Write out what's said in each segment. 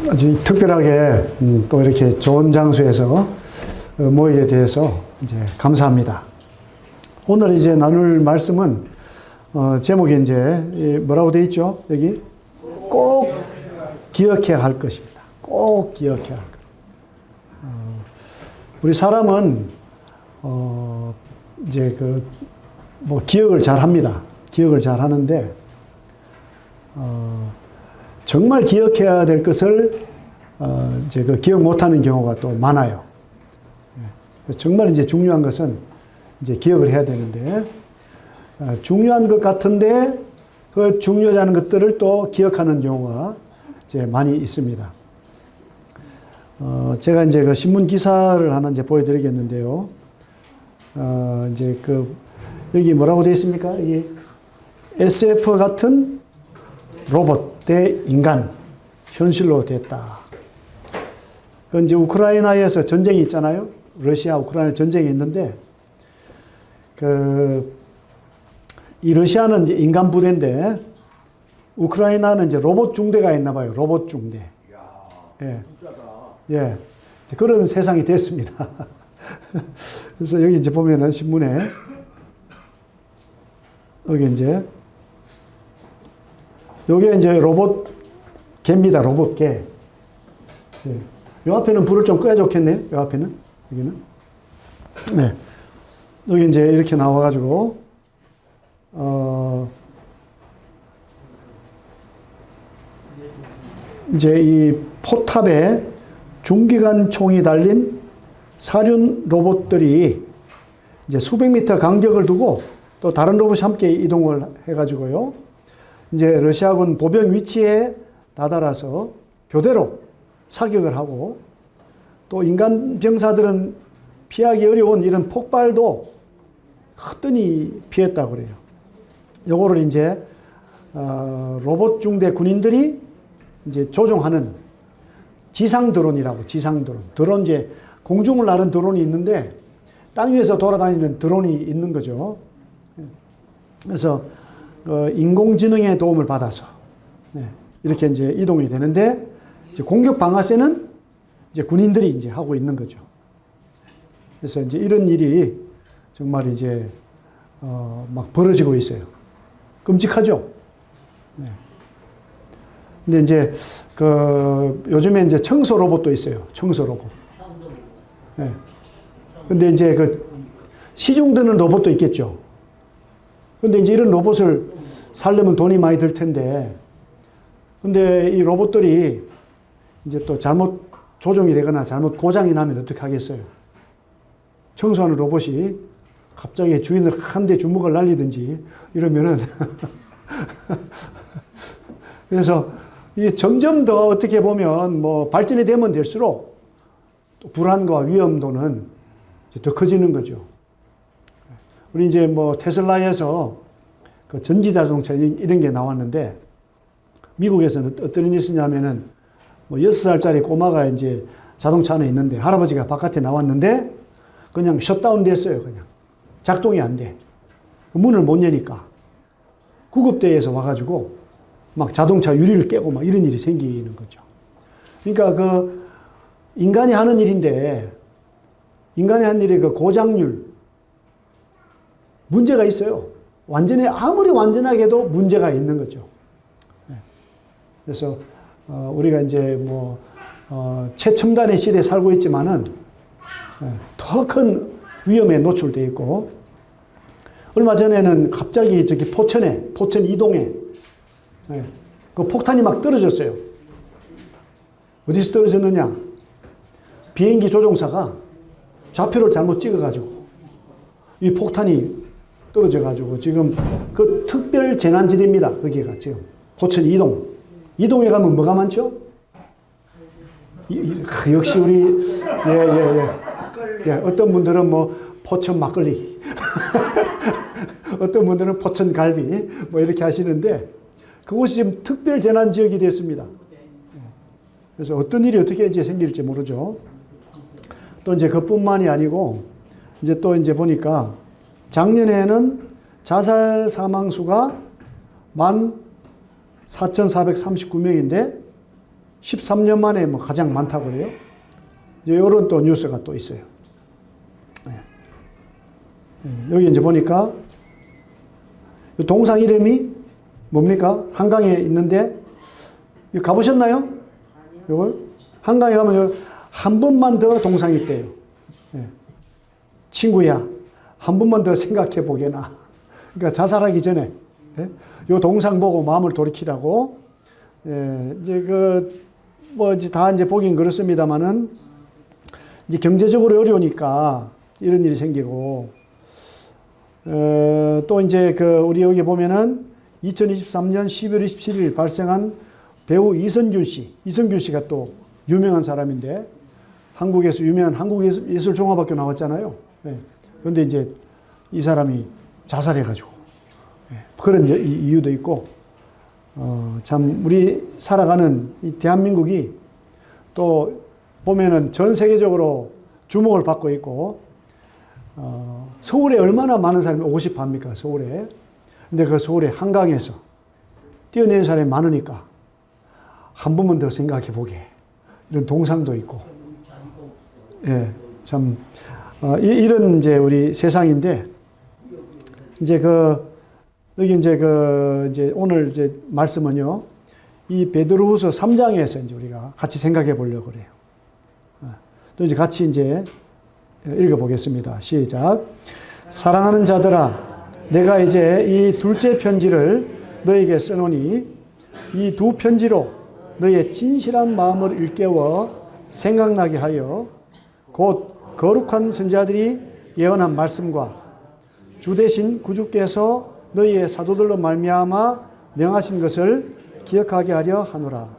아주 특별하게 또 이렇게 좋은 장소에서 모이게 돼서 이제 감사합니다. 오늘 이제 나눌 말씀은 제목이 이제 뭐라고 되어 있죠? 여기 꼭 기억해야 할 것입니다. 꼭 기억해야 할 것. 우리 사람은 이제 뭐 기억을 잘 합니다. 기억을 잘 하는데 정말 기억해야 될 것을 이제 기억 못하는 경우가 또 많아요. 그래서 정말 이제 중요한 것은 이제 기억을 해야 되는데 중요한 것 같은데 그 중요하지 않은 것들을 또 기억하는 경우가 이제 많이 있습니다. 제가 이제 그 신문 기사를 하나 이제 보여드리겠는데요. 이제 여기 뭐라고 되어 있습니까? 이 SF 같은 로봇 대 인간 현실로 됐다. 그 이제 우크라이나에서 전쟁이 있잖아요. 러시아 우크라이나 전쟁이 있는데 이 러시아는 이제 인간 부대인데 우크라이나는 이제 로봇 중대가 있나 봐요. 로봇 중대. 예. 예. 그런 세상이 됐습니다. 그래서 여기 이제 보면은 신문에 여기 이제 요게 이제 로봇 개입니다. 로봇 개. 예. 요 앞에는 불을 좀 꺼야 좋겠네요. 요 앞에는. 여기는. 네. 여기 이제 이렇게 나와가지고, 이제 이 포탑에 중기관 총이 달린 사륜 로봇들이 이제 수백 미터 간격을 두고 또 다른 로봇이 함께 이동을 해가지고요. 이제 러시아군 보병 위치에 다다라서 교대로 사격을 하고 또 인간 병사들은 피하기 어려운 이런 폭발도 허드니 피했다고 그래요. 요거를 이제 로봇 중대 군인들이 이제 조종하는 지상 드론이라고, 지상 드론. 드론 이제 공중을 나는 드론이 있는데 땅 위에서 돌아다니는 드론이 있는 거죠. 그래서 인공지능의 도움을 받아서 이렇게 이제 이동이 되는데 이제 공격 방아쇠는 이제 군인들이 이제 하고 있는 거죠. 그래서 이제 이런 일이 정말 이제 막 벌어지고 있어요. 끔찍하죠. 네. 근데 이제 요즘에 이제 청소 로봇도 있어요. 청소 로봇. 네. 근데 이제 시중 드는 로봇도 있겠죠. 근데 이제 이런 로봇을 살려면 돈이 많이 들 텐데, 근데 이 로봇들이 이제 또 잘못 조종이 되거나 잘못 고장이 나면 어떻게 하겠어요? 청소하는 로봇이 갑자기 주인을 한 대 주먹을 날리든지 이러면은 그래서 이게 점점 더 어떻게 보면 뭐 발전이 되면 될수록 또 불안과 위험도는 더 커지는 거죠. 우리 이제 뭐 테슬라에서 전기자동차 이런 게 나왔는데 미국에서는 어떤 일이 있었냐면은 뭐 6살짜리 꼬마가 이제 자동차 안에 있는데 할아버지가 바깥에 나왔는데 그냥 셧다운 됐어요. 그냥 작동이 안 돼. 문을 못 여니까 구급대에서 와가지고 막 자동차 유리를 깨고 막 이런 일이 생기는 거죠. 그러니까 인간이 하는 일인데 인간이 하는 일의 고장률 문제가 있어요. 아무리 완전하게도 문제가 있는 거죠. 그래서 우리가 이제 뭐 최첨단의 시대에 살고 있지만은 더 큰 위험에 노출되어 있고 얼마 전에는 갑자기 저기 포천 이동에 그 폭탄이 막 떨어졌어요. 어디서 떨어졌느냐? 비행기 조종사가 좌표를 잘못 찍어가지고 이 폭탄이 떨어져가지고 지금 그 특별 재난지대입니다. 거기가 지금 포천 이동에 가면 뭐가 많죠? 역시 우리 예, 어떤 분들은 뭐 포천 막걸리 어떤 분들은 포천 갈비 뭐 이렇게 하시는데 그곳이 지금 특별 재난 지역이 됐습니다. 그래서 어떤 일이 어떻게 이제 생길지 모르죠. 또 이제 그뿐만이 아니고 이제 또 이제 보니까 작년에는 자살 사망 수가 14,439명인데 13년 만에 뭐 가장 많다고 그래요. 이제 이런 또 뉴스가 또 있어요. 여기 이제 보니까 동상 이름이 뭡니까? 한강에 있는데 가보셨나요? 이걸 한강에 가면 한 번만 더 동상이 있대요. 친구야, 한 번만 더 생각해 보게나. 그러니까 자살하기 전에 요 동상 보고 마음을 돌이키라고. 이제 뭐 이제 다 이제 보긴 그렇습니다만은 이제 경제적으로 어려우니까 이런 일이 생기고, 또 이제 우리 여기 보면은 2023년 12월 27일 발생한 배우 이성균 씨가 또 유명한 사람인데 한국에서 유명한 한국예술종합학교 나왔잖아요. 그런데 이제 이 사람이 자살해가지고 그런 이유도 있고, 참 우리 살아가는 이 대한민국이 또 보면은 전 세계적으로 주목을 받고 있고, 서울에 얼마나 많은 사람이 오고 싶어 합니까, 서울에. 근데 그 서울의 한강에서 뛰어내는 사람이 많으니까 한 번만 더 생각해 보게. 이런 동상도 있고. 참, 이런 이제 우리 세상인데, 이제 여기 이제 오늘 이제 말씀은요, 이 베드로후서 3장에서 이제 우리가 같이 생각해 보려고 그래요. 또 이제 같이 이제 읽어보겠습니다. 시작. 사랑하는 자들아, 내가 이제 이 둘째 편지를 너에게 써노니 이 두 편지로 너의 진실한 마음을 일깨워 생각나게 하여 곧 거룩한 선지자들이 예언한 말씀과 주 대신 구주께서 너희의 사도들로 말미암아 명하신 것을 기억하게 하려 하노라.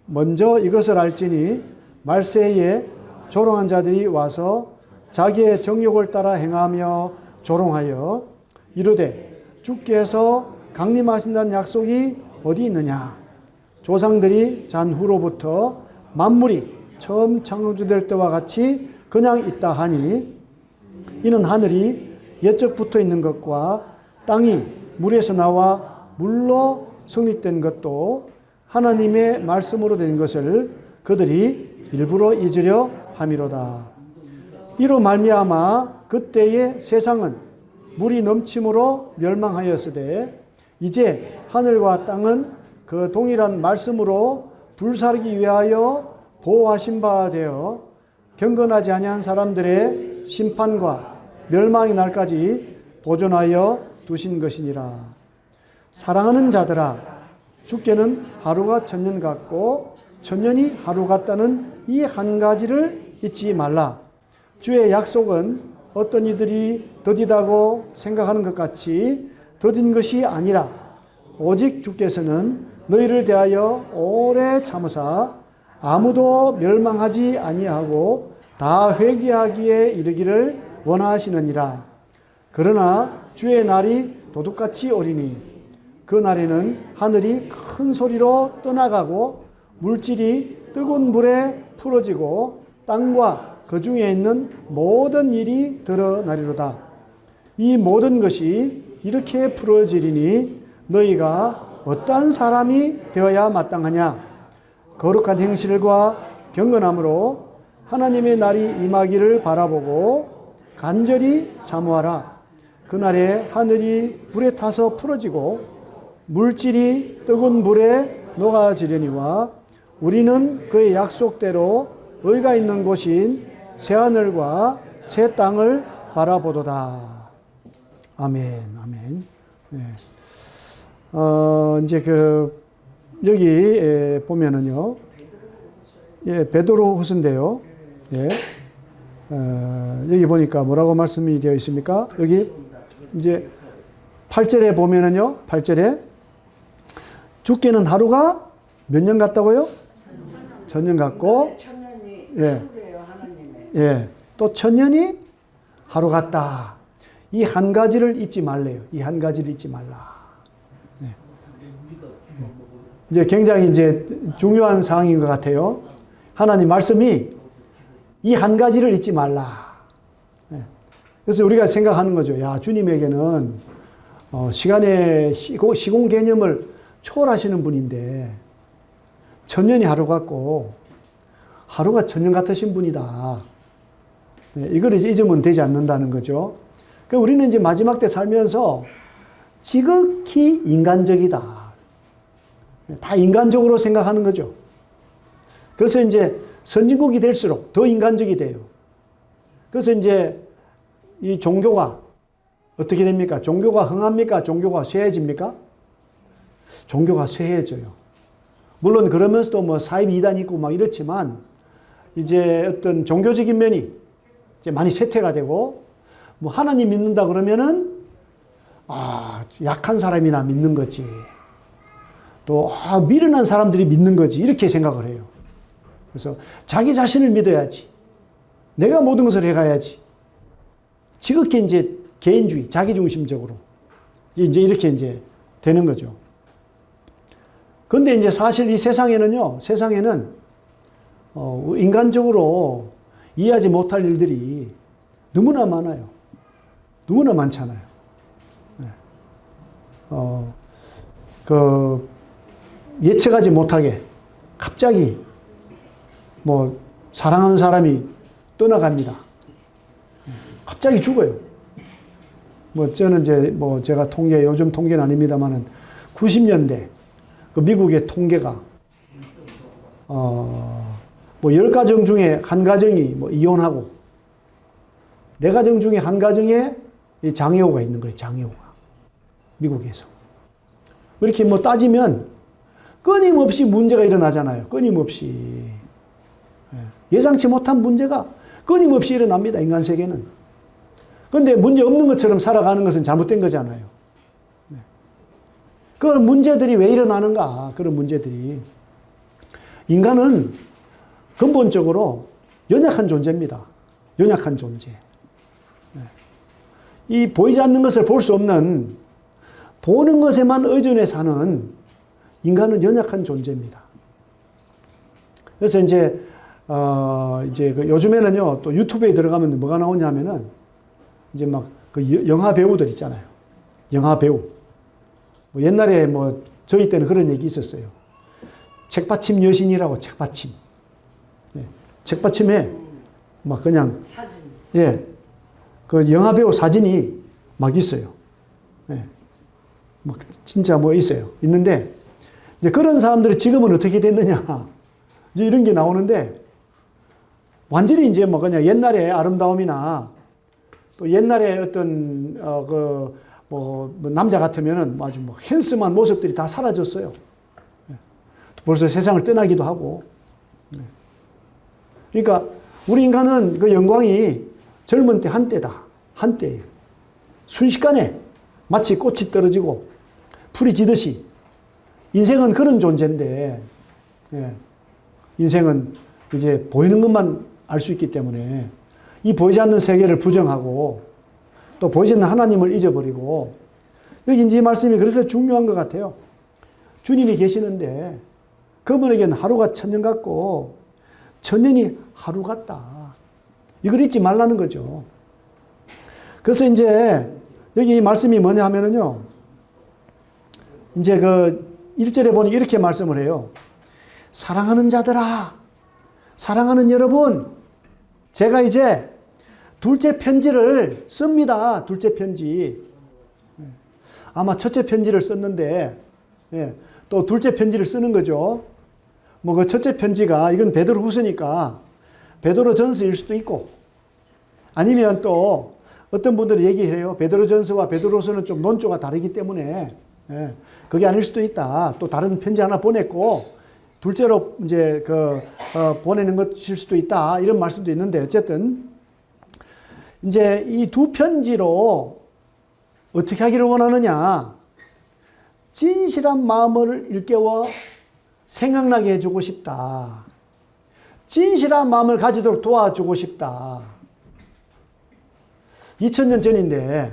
먼저 이것을 알지니 말세에 조롱한 자들이 와서 자기의 정욕을 따라 행하며 조롱하여 이르되 주께서 강림하신다는 약속이 어디 있느냐. 조상들이 잔 후로부터 만물이 처음 창조될 때와 같이 그냥 있다 하니 이는 하늘이 옛적 붙어 있는 것과 땅이 물에서 나와 물로 성립된 것도 하나님의 말씀으로 된 것을 그들이 일부러 잊으려 함이로다. 이로 말미암아 그때의 세상은 물이 넘침으로 멸망하였으되 이제 하늘과 땅은 그 동일한 말씀으로 불사르기 위하여 보호하신 바 되어 경건하지 아니한 사람들의 심판과 멸망의 날까지 보존하여 두신 것이니라. 사랑하는 자들아, 주께는 하루가 천년 같고 천년이 하루 같다는 이 한 가지를 잊지 말라. 주의 약속은 어떤 이들이 더디다고 생각하는 것 같이 더딘 것이 아니라 오직 주께서는 너희를 대하여 오래 참으사 아무도 멸망하지 아니하고 다 회개하기에 이르기를 원하시느니라. 그러나 주의 날이 도둑같이 오리니 그 날에는 하늘이 큰 소리로 떠나가고 물질이 뜨거운 불에 풀어지고 땅과 그 중에 있는 모든 일이 드러나리로다. 이 모든 것이 이렇게 풀어지리니 너희가 어떠한 사람이 되어야 마땅하냐. 거룩한 행실과 경건함으로 하나님의 날이 임하기를 바라보고 간절히 사모하라. 그날에 하늘이 불에 타서 풀어지고 물질이 뜨거운 불에 녹아지려니와 우리는 그의 약속대로 의가 있는 곳인 새하늘과 새 땅을 바라보도다. 아멘, 아멘. 네. 이제 여기 보면은요, 베드로후서인데요. 예. 여기 보니까 뭐라고 말씀이 되어 있습니까? 여기 이제 8절에 보면은요, 8절에 주께는 하루가 몇 년 같다고요? 천년 같고, 예. 예. 또 천년이 하루 같다. 이 한 가지를 잊지 말래요. 이 한 가지를 잊지 말라. 네. 이제 굉장히 이제 중요한 사항인 것 같아요. 하나님 말씀이 이 한 가지를 잊지 말라. 네. 그래서 우리가 생각하는 거죠. 야, 주님에게는 시간의 시공 개념을 초월하시는 분인데 천년이 하루 같고 하루가 천년 같으신 분이다. 이걸 이제 잊으면 되지 않는다는 거죠. 그러니까 우리는 이제 마지막 때 살면서 지극히 인간적이다. 다 인간적으로 생각하는 거죠. 그래서 이제 선진국이 될수록 더 인간적이 돼요. 그래서 이제 이 종교가 어떻게 됩니까? 종교가 흥합니까? 종교가 쇠해집니까? 종교가 쇠해져요. 물론 그러면서도 뭐 사이비 이단이 있고 막 이렇지만 이제 어떤 종교적인 면이 이제 많이 쇠퇴가 되고 뭐 하나님 믿는다 그러면은 약한 사람이나 믿는 거지. 또 미련한 사람들이 믿는 거지. 이렇게 생각을 해요. 그래서 자기 자신을 믿어야지. 내가 모든 것을 해가야지. 지극히 이제 개인주의, 자기중심적으로 이제 이렇게 이제 되는 거죠. 그런데 이제 사실 이 세상에는요, 인간적으로 이해하지 못할 일들이 너무나 많아요. 너무나 많잖아요. 예측하지 못하게 갑자기 뭐 사랑하는 사람이 떠나갑니다. 갑자기 죽어요. 뭐 저는 이제 뭐 제가 요즘 통계는 아닙니다만은 90년대 그 미국의 통계가 뭐 10가정 중에 한 가정이 뭐 이혼하고 4가정 중에 한 가정에 장애우가 있는 거예요. 장애우가. 미국에서. 이렇게 뭐 따지면 끊임없이 문제가 일어나잖아요. 끊임없이. 예상치 못한 문제가 끊임없이 일어납니다. 인간 세계는. 그런데 문제 없는 것처럼 살아가는 것은 잘못된 거잖아요. 그런 문제들이 왜 일어나는가? 그런 문제들이. 인간은 근본적으로 연약한 존재입니다. 연약한 존재. 이 보이지 않는 것을 볼 수 없는 보는 것에만 의존해 사는 인간은 연약한 존재입니다. 그래서 이제 요즘에는요, 또 유튜브에 들어가면 뭐가 나오냐면은 이제 막 그 영화 배우들 있잖아요. 영화 배우. 뭐 옛날에 뭐 저희 때는 그런 얘기 있었어요. 책받침 여신이라고 책받침. 책받침에 막 그냥 사진. 그 영화 배우 사진이 막 있어요. 막 진짜 뭐 있어요. 있는데 이제 그런 사람들이 지금은 어떻게 됐느냐. 이제 이런 게 나오는데 완전히 이제 뭐 그냥 옛날의 아름다움이나 또 옛날에 어떤 뭐 남자 같으면은 아주 뭐 핸섬한 모습들이 다 사라졌어요. 벌써 세상을 떠나기도 하고. 그러니까 우리 인간은 그 영광이 젊은 때 한때다. 한때예요. 순식간에 마치 꽃이 떨어지고 풀이 지듯이 인생은 그런 존재인데 인생은 이제 보이는 것만 알 수 있기 때문에 이 보이지 않는 세계를 부정하고 또 보이지 않는 하나님을 잊어버리고 여기 이제 이 말씀이 그래서 중요한 것 같아요. 주님이 계시는데 그분에게는 하루가 천년 같고 천년이 하루 같다. 이걸 잊지 말라는 거죠. 그래서 이제 여기 이 말씀이 뭐냐 하면은요. 이제 그 1절에 보니 이렇게 말씀을 해요. 사랑하는 자들아, 사랑하는 여러분, 제가 이제 둘째 편지를 씁니다. 둘째 편지. 아마 첫째 편지를 썼는데, 또 둘째 편지를 쓰는 거죠. 뭐 그 첫째 편지가, 이건 베드로 후서니까 베드로 전서일 수도 있고, 아니면 또 어떤 분들이 얘기해요. 베드로 전서와 베드로 후서는 좀 논조가 다르기 때문에, 그게 아닐 수도 있다. 또 다른 편지 하나 보냈고, 둘째로 이제 보내는 것일 수도 있다. 이런 말씀도 있는데, 어쨌든, 이제 이 두 편지로 어떻게 하기를 원하느냐. 진실한 마음을 일깨워 생각나게 해주고 싶다. 진실한 마음을 가지도록 도와주고 싶다. 2000년 전인데,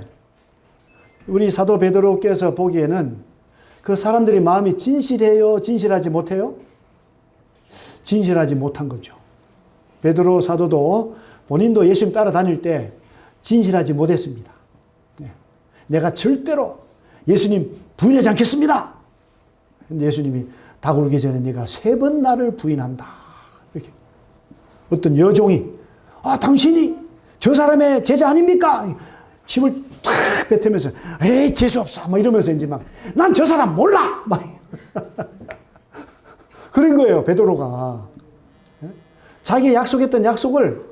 우리 사도 베드로께서 보기에는 그 사람들이 마음이 진실해요? 진실하지 못해요? 진실하지 못한 거죠. 베드로 사도도 본인도 예수님 따라다닐 때 진실하지 못했습니다. 내가 절대로 예수님 부인하지 않겠습니다. 근데 예수님이 닭 울기 전에 네가 3번 나를 부인한다. 이렇게. 어떤 여종이 당신이 저 사람의 제자 아닙니까? 침을 탁 뱉으면서 에이 재수없어 뭐 이러면서 이제 막 난 저 사람 몰라 막 그런 거예요. 베드로가 자기 약속했던 약속을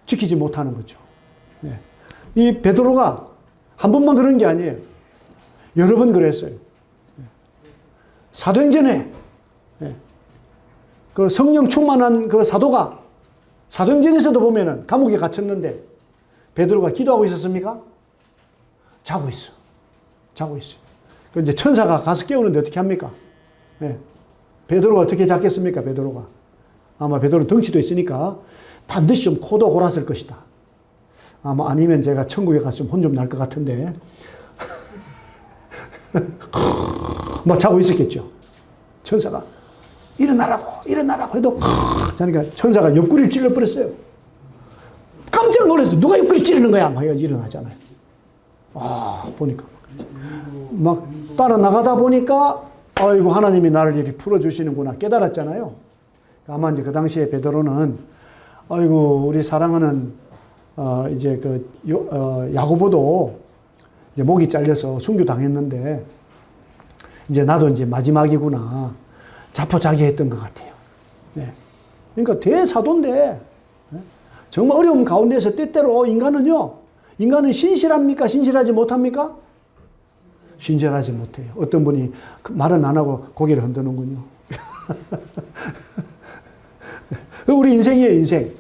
지키지 못하는 거죠. 이 베드로가 한 번만 그런 게 아니에요. 여러 번 그랬어요. 사도행전에 그 성령 충만한 그 사도가 사도행전에서도 보면은 감옥에 갇혔는데 베드로가 기도하고 있었습니까? 자고 있어. 자고 있어. 그 이제 천사가 가서 깨우는데 어떻게 합니까? 베드로가 어떻게 잤겠습니까? 베드로가. 아마 베드로는 덩치도 있으니까 반드시 좀 코도 골았을 것이다. 아마 아니면 제가 천국에 가서 좀 혼 좀 날 것 같은데. 막 자고 있었겠죠. 천사가 일어나라고 해도 자니까 천사가 옆구리를 찔러버렸어요. 깜짝 놀랐어요. 누가 옆구리 찌르는 거야? 막 일어나잖아요. 보니까 막 따라 나가다 보니까 아이고 하나님이 나를 이렇게 풀어주시는구나 깨달았잖아요. 아마 이제 그 당시에 베드로는 아이고 우리 사랑하는 이제 야고보도 이제 목이 잘려서 순교 당했는데 이제 나도 이제 마지막이구나 자포자기했던 것 같아요. 그러니까 대사도인데 정말 어려움 가운데서 때때로 인간은 신실합니까? 신실하지 못합니까? 신실하지 못해요. 어떤 분이 말은 안 하고 고개를 흔드는군요. 우리 인생이에요, 인생.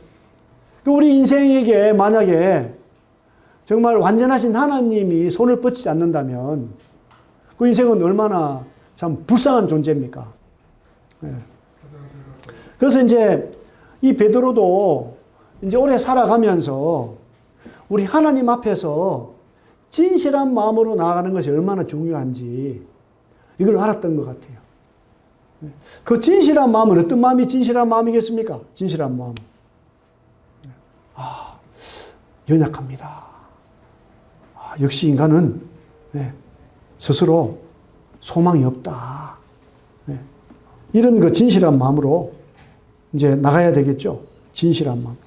우리 인생에게 만약에 정말 완전하신 하나님이 손을 뻗치지 않는다면 그 인생은 얼마나 참 불쌍한 존재입니까? 그래서 이제 이 베드로도 이제 오래 살아가면서 우리 하나님 앞에서 진실한 마음으로 나아가는 것이 얼마나 중요한지 이걸 알았던 것 같아요. 그 진실한 마음은 어떤 마음이 진실한 마음이겠습니까? 진실한 마음. 연약합니다. 역시 인간은 스스로 소망이 없다. 이런 그 진실한 마음으로 이제 나가야 되겠죠. 진실한 마음.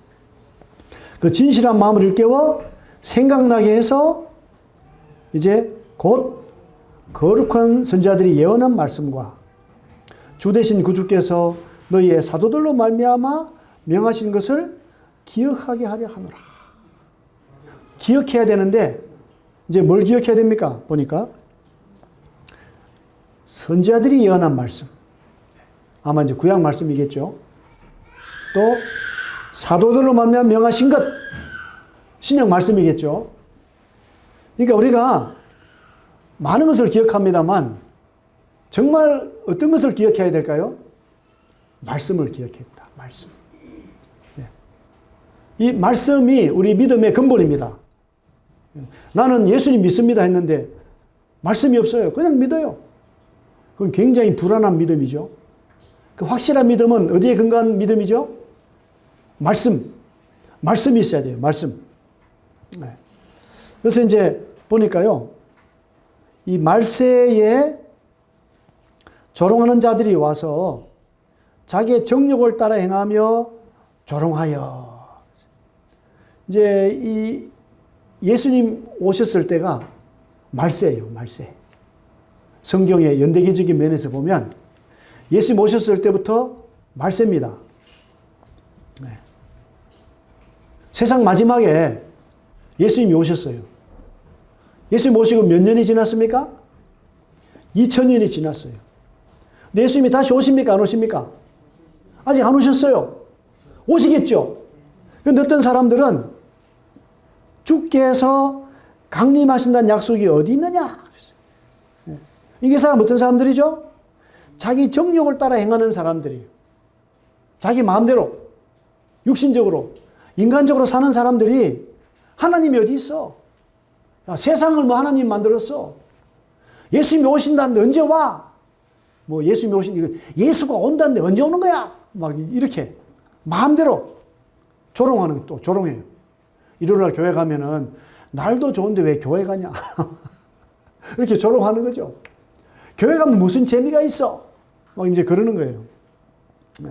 그 진실한 마음을 일깨워 생각나게 해서 이제 곧 거룩한 선지자들이 예언한 말씀과 주 되신 구주께서 너희의 사도들로 말미암아 명하신 것을 기억하게 하려 하노라. 기억해야 되는데 이제 뭘 기억해야 됩니까? 보니까 선지자들이 예언한 말씀. 아마 이제 구약 말씀이겠죠. 또 사도들로 말미암아 명하신 것. 신약 말씀이겠죠. 그러니까 우리가 많은 것을 기억합니다만 정말 어떤 것을 기억해야 될까요? 말씀을 기억했다. 말씀. 이 말씀이 우리 믿음의 근본입니다. 나는 예수님 믿습니다 했는데 말씀이 없어요. 그냥 믿어요. 그건 굉장히 불안한 믿음이죠. 그 확실한 믿음은 어디에 근거한 믿음이죠? 말씀. 말씀이 있어야 돼요. 말씀. 그래서 이제 보니까요. 이 말세에 조롱하는 자들이 와서 자기의 정욕을 따라 행하며 조롱하여. 이제 이 예수님 오셨을 때가 말세예요. 말세. 성경의 연대기적인 면에서 보면 예수님 오셨을 때부터 말세입니다. 세상 마지막에 예수님이 오셨어요. 예수님 오시고 몇 년이 지났습니까? 2000년이 지났어요. 근데 예수님이 다시 오십니까? 안 오십니까? 아직 안 오셨어요. 오시겠죠? 근데 어떤 사람들은 주께서 강림하신다는 약속이 어디 있느냐? 이게 사람 어떤 사람들이죠? 자기 정욕을 따라 행하는 사람들이에요. 자기 마음대로, 육신적으로, 인간적으로 사는 사람들이 하나님이 어디 있어? 야, 세상을 뭐 하나님 만들었어? 예수님이 오신다는데 언제 와? 뭐 예수가 온다는데 언제 오는 거야? 막 이렇게 마음대로 조롱하는 또 조롱해요. 일요일날 교회 가면은 날도 좋은데 왜 교회 가냐? 이렇게 조롱하는 거죠. 교회 가면 무슨 재미가 있어? 막 이제 그러는 거예요. 네.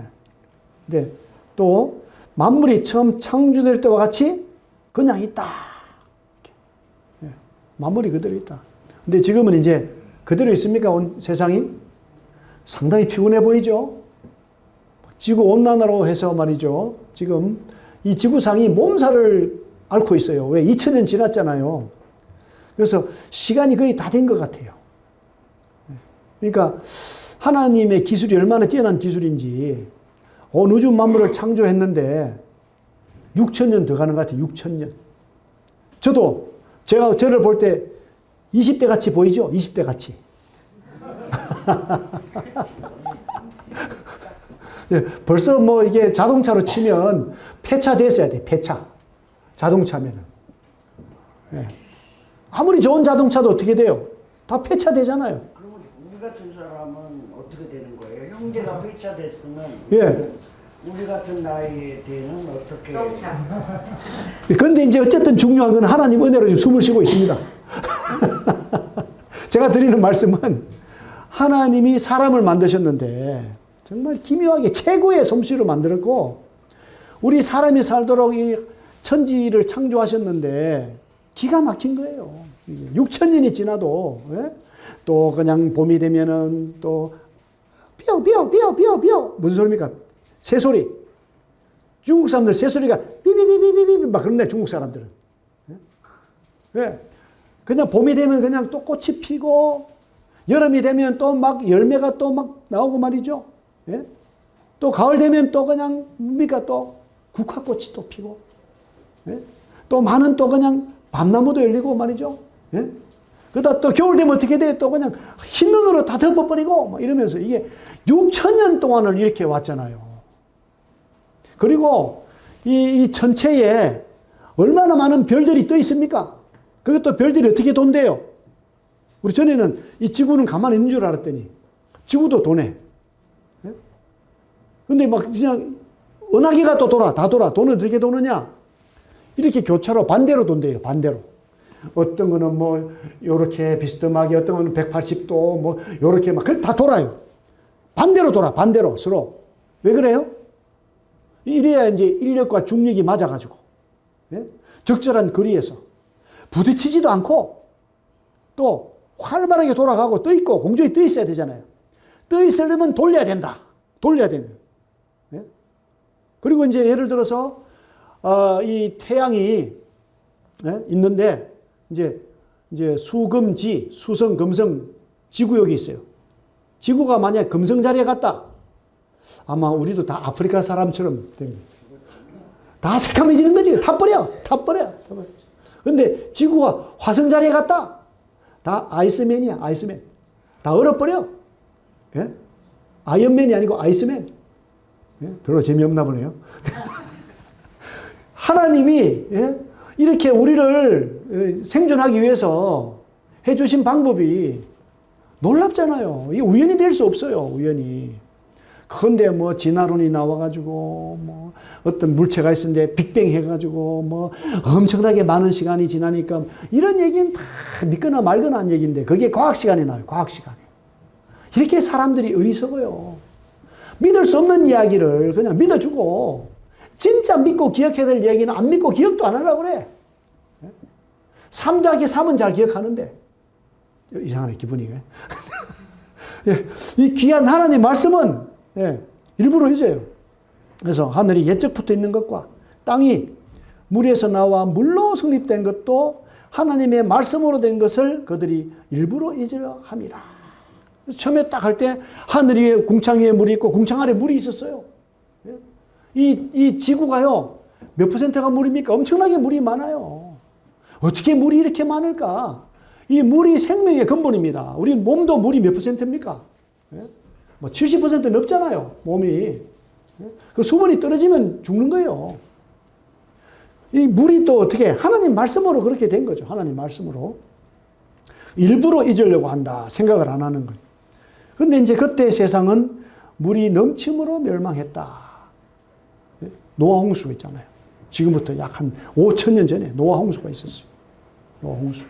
근데 또 만물이 처음 창조될 때와 같이 그냥 있다. 네. 만물이 그대로 있다. 근데 지금은 이제 그대로 있습니까? 온 세상이? 상당히 피곤해 보이죠? 지구 온난화로 해서 말이죠. 지금 이 지구상이 몸살을 앓고 있어요. 왜? 2000년 지났잖아요. 그래서 시간이 거의 다 된 것 같아요. 그러니까 하나님의 기술이 얼마나 뛰어난 기술인지 온 우주 만물을 창조했는데 6000년 더 가는 것 같아요. 6000년. 제가 저를 볼 때 20대 같이 보이죠? 20대 같이. 벌써 뭐 이게 자동차로 치면 폐차됐어야 돼. 폐차. 자동차면은. 예. 아무리 좋은 자동차도 어떻게 돼요? 다 폐차되잖아요. 그러면 우리 같은 사람은 어떻게 되는 거예요? 형제가 폐차됐으면 예. 우리 같은 나이에 대는 어떻게? 그런데 이제 어쨌든 중요한 건 하나님 은혜로 지금 숨을 쉬고 있습니다. 제가 드리는 말씀은 하나님이 사람을 만드셨는데 정말 기묘하게 최고의 솜씨로 만들었고 우리 사람이 살도록 이 천지를 창조하셨는데 기가 막힌 거예요. 6000년이 지나도 또 그냥 봄이 되면은 또 삐어 무슨 소리입니까? 새소리. 중국 사람들 새소리가 삐비비비비비 막 그런데 중국 사람들은. 왜? 그냥 봄이 되면 그냥 또 꽃이 피고 여름이 되면 또 막 열매가 또 막 나오고 말이죠. 예? 또 가을 되면 또 그냥 뭡니까 또 국화꽃이 또 피고 예? 또 많은 또 그냥 밤나무도 열리고 말이죠. 예? 그러다 또 겨울 되면 어떻게 돼요? 또 그냥 흰 눈으로 다 덮어버리고 막 이러면서 이게 6000년 동안을 이렇게 왔잖아요. 그리고 이 전체에 얼마나 많은 별들이 떠 있습니까? 그것도 별들이 어떻게 돈대요? 우리 전에는 이 지구는 가만히 있는 줄 알았더니 지구도 도네. 예? 근데 막 그냥 은하계가 또 돌아. 다 돌아. 돈은 어떻게 도느냐? 이렇게 교차로 반대로 돈대요. 반대로. 어떤 거는 뭐 요렇게 비스듬하게 어떤 거는 180도 뭐 요렇게 막 다 돌아요. 반대로 돌아. 반대로 서로. 왜 그래요? 이래야 이제 인력과 중력이 맞아가지고 예? 적절한 거리에서 부딪히지도 않고 또 활발하게 돌아가고 떠 있고 공중에 떠 있어야 되잖아요. 떠 있으려면 돌려야 된다. 돌려야 되는. 예? 그리고 이제 예를 들어서 이 태양이 예? 있는데 이제 수금지, 수성, 금성, 지구역이 있어요. 지구가 만약 금성 자리에 갔다. 아마 우리도 다 아프리카 사람처럼 됩니다. 다 새까매지는 거지. 다 버려. 근데 지구가 화성 자리에 갔다. 다 아이스맨이야. 아이스맨. 다 얼어버려. 예? 아이언맨이 아니고 아이스맨. 예? 별로 재미없나 보네요. 하나님이 예? 이렇게 우리를 생존하기 위해서 해주신 방법이 놀랍잖아요. 이게 우연이 될 수 없어요. 우연이. 그런데 뭐 진화론이 나와가지고 뭐 어떤 물체가 있었는데 빅뱅 해가지고 뭐 엄청나게 많은 시간이 지나니까 이런 얘기는 다 믿거나 말거나 한 얘기인데 그게 과학 시간에 나와요. 과학 시간에. 이렇게 사람들이 어리석어요. 믿을 수 없는 이야기를 그냥 믿어주고 진짜 믿고 기억해야 될 얘기는 안 믿고 기억도 안 하려고 그래. 3 더하기 3은 잘 기억하는데 이상하네 기분이. 이 귀한 하나님 말씀은 예, 일부러 잊어요. 그래서 하늘이 옛적부터 있는 것과 땅이 물에서 나와 물로 성립된 것도 하나님의 말씀으로 된 것을 그들이 일부러 잊으려 함이라. 그래서 처음에 딱 할 때 하늘 위에 궁창 위에 물이 있고 궁창 아래 물이 있었어요. 이 지구가요 몇 %가 물입니까? 엄청나게 물이 많아요. 어떻게 물이 이렇게 많을까? 이 물이 생명의 근본입니다. 우리 몸도 물이 몇 %입니까? 뭐 70% 넘잖아요, 몸이. 그 수분이 떨어지면 죽는 거예요. 이 물이 또 어떻게 하나님 말씀으로 그렇게 된 거죠. 하나님 말씀으로. 일부러 잊으려고 한다. 생각을 안 하는 거예요. 그런데 이제 그때 세상은 물이 넘침으로 멸망했다. 노아 홍수가 있잖아요. 지금부터 약 한 5000년 전에 노아 홍수가 있었어요. 노아 홍수.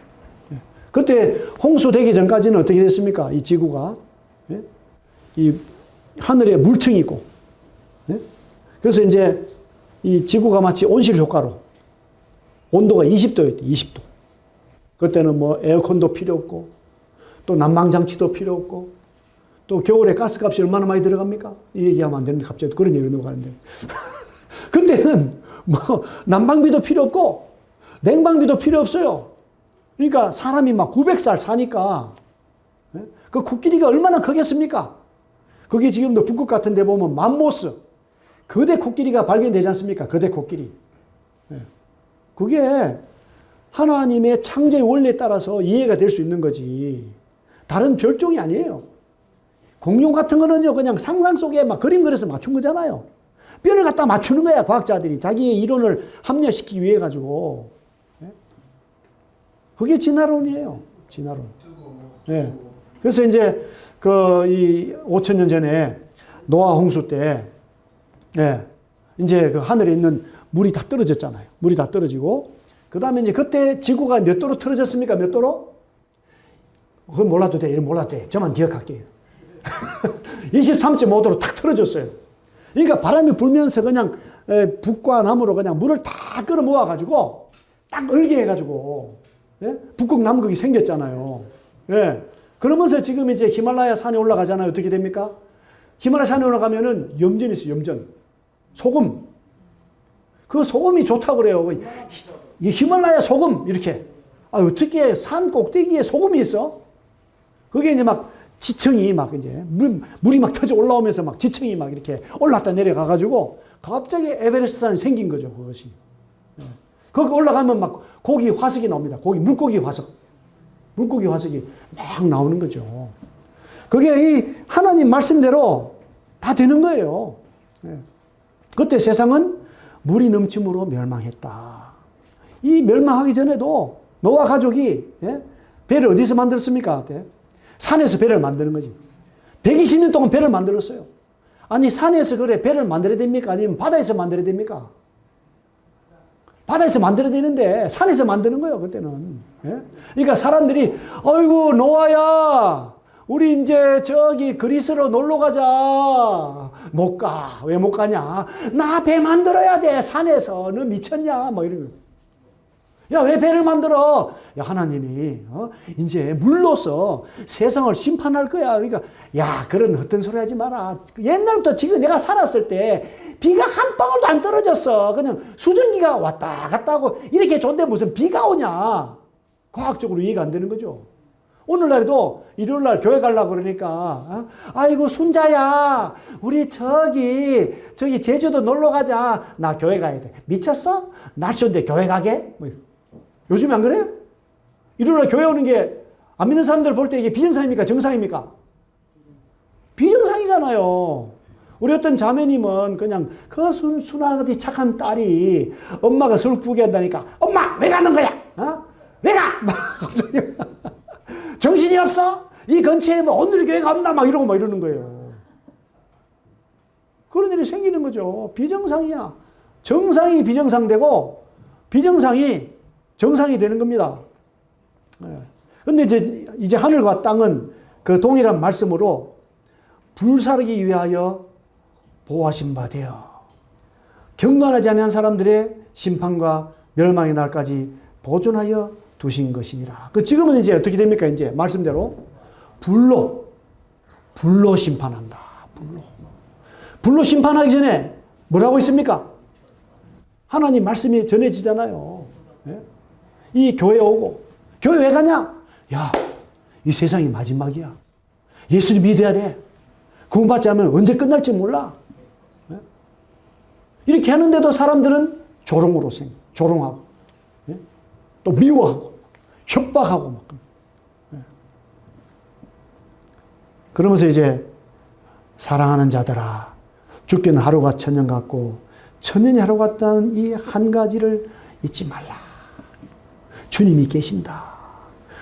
그때 홍수 되기 전까지는 어떻게 됐습니까? 이 지구가. 이 하늘에 물층이 있고, 네? 그래서 이제 이 지구가 마치 온실 효과로 온도가 20도였대, 20도. 그때는 뭐 에어컨도 필요 없고, 또 난방장치도 필요 없고, 또 겨울에 가스값이 얼마나 많이 들어갑니까? 이 얘기하면 안 되는데 갑자기 그런 얘기를 넘어가는데. 그때는 뭐 난방비도 필요 없고, 냉방비도 필요 없어요. 그러니까 사람이 막 900살 사니까, 그 코끼리가 얼마나 크겠습니까? 그게 지금도 북극 같은 데 보면 맘모스, 거대 코끼리가 발견되지 않습니까? 거대 코끼리. 그게 하나님의 창조의 원리에 따라서 이해가 될 수 있는 거지. 다른 별종이 아니에요. 공룡 같은 거는요, 그냥 상상 속에 막 그림 그려서 맞춘 거잖아요. 뼈를 갖다 맞추는 거야, 과학자들이. 자기의 이론을 합리화시키기 위해 가지고. 그게 진화론이에요. 진화론. 예. 그래서 이제 이 5,000년 전에 노아 홍수 때, 예. 이제 그 하늘에 있는 물이 다 떨어졌잖아요. 물이 다 떨어지고. 그 다음에 이제 그때 지구가 몇 도로 틀어졌습니까? 몇 도로? 그건 몰라도 돼. 이런 몰라도 돼. 저만 기억할게요. 23.5도로 탁 틀어졌어요. 그러니까 바람이 불면서 그냥 북과 남으로 그냥 물을 다 끌어모아 가지고 딱 얼게 해가지고, 예? 북극 남극이 생겼잖아요. 예. 그러면서 지금 이제 히말라야 산에 올라가잖아요. 어떻게 됩니까? 히말라야 산에 올라가면은 염전이 있어요. 염전. 소금. 그 소금이 좋다고 그래요. 이 히말라야 소금 이렇게. 아, 어떻게 산 꼭대기에 소금이 있어? 그게 이제 막 지층이 막 이제 물이 막 터져 올라오면서 막 지층이 막 이렇게 올랐다 내려가 가지고 갑자기 에베레스트 산이 생긴 거죠. 그것이. 거기 올라가면 막 고기 화석이 나옵니다. 물고기 화석. 물고기 화석이 막 나오는 거죠. 그게 이 하나님 말씀대로 다 되는 거예요. 그때 세상은 물이 넘침으로 멸망했다. 이 멸망하기 전에도 노아 가족이, 예? 배를 어디서 만들었습니까? 산에서 배를 만드는 거지. 120년 동안 배를 만들었어요. 아니, 산에서 그래 배를 만들어야 됩니까? 아니면 바다에서 만들어야 됩니까? 바다에서 만들어야 되는데 산에서 만드는 거예요, 그때는. 예? 그러니까 사람들이, 아이고, 노아야, 우리 이제 저기 그리스로 놀러 가자. 못 가. 왜 못 가냐? 나 배 만들어야 돼, 산에서. 너 미쳤냐? 뭐 이런 거. 야, 왜 배를 만들어? 야, 하나님이, 이제 물로서 세상을 심판할 거야. 그러니까, 야, 그런 헛된 소리 하지 마라. 옛날부터 지금 내가 살았을 때 비가 한 방울도 안 떨어졌어. 그냥 수증기가 왔다 갔다 하고 이렇게 좋은데 무슨 비가 오냐. 과학적으로 이해가 안 되는 거죠. 오늘날에도 일요일날 교회 가려고 그러니까, 아이고, 순자야, 우리 저기 제주도 놀러 가자. 나 교회 가야 돼. 미쳤어? 날씨 좋은데 교회 가게? 뭐, 요즘에 안 그래요? 일요일날 교회 오는 게 안 믿는 사람들 볼 때 이게 비정상입니까? 정상입니까? 비정상이잖아요. 우리 어떤 자매님은 그냥 그 순하디 착한 딸이 엄마가 슬프게 한다니까, 엄마, 왜 가는 거야? 왜 가? 정신이 없어? 이 근처에 뭐 오늘 교회가 없나? 막 이러고 막 이러는 거예요. 그런 일이 생기는 거죠. 비정상이야. 정상이 비정상되고 비정상이 정상이 되는 겁니다. 근데 이제 하늘과 땅은 그 동일한 말씀으로 불사르기 위하여 보호하신 바 되어 경건하지 않은 사람들의 심판과 멸망의 날까지 보존하여 두신 것이니라. 지금은 이제 어떻게 됩니까? 이제 말씀대로 불로 심판한다. 불로 심판하기 전에 뭐라고 있습니까? 하나님 말씀이 전해지잖아요. 이 교회 오고, 교회 왜 가냐? 야, 이 세상이 마지막이야. 예수를 믿어야 돼. 구원받지 않으면 언제 끝날지 몰라. 이렇게 하는데도 사람들은 조롱하고, 또 미워하고, 협박하고, 막. 그러면서 이제, 사랑하는 자들아, 죽기는 하루가 천년 같고, 천년이 하루 같다는 이 한 가지를 잊지 말라. 주님이 계신다.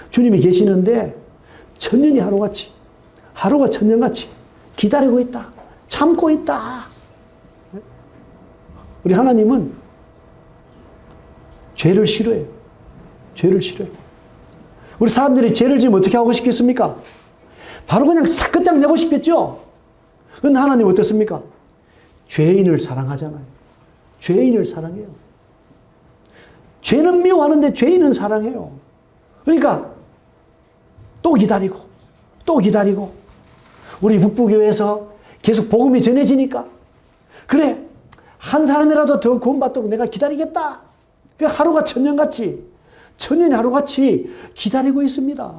주님이 계시는데, 천년이 하루같이, 하루가 천년같이 기다리고 있다. 참고 있다. 우리 하나님은 죄를 싫어해요. 죄를 싫어해요. 우리 사람들이 죄를 지으면 어떻게 하고 싶겠습니까? 바로 그냥 싹 끝장내고 싶겠죠? 근데 하나님 어떻습니까? 죄인을 사랑하잖아요. 죄인을 사랑해요. 죄는 미워하는데 죄인은 사랑해요. 그러니까 또 기다리고 또 기다리고 우리 북부교회에서 계속 복음이 전해지니까 그래 한 사람이라도 더 구원받도록 내가 기다리겠다. 그 하루가 천년같이 천년이 하루같이 기다리고 있습니다.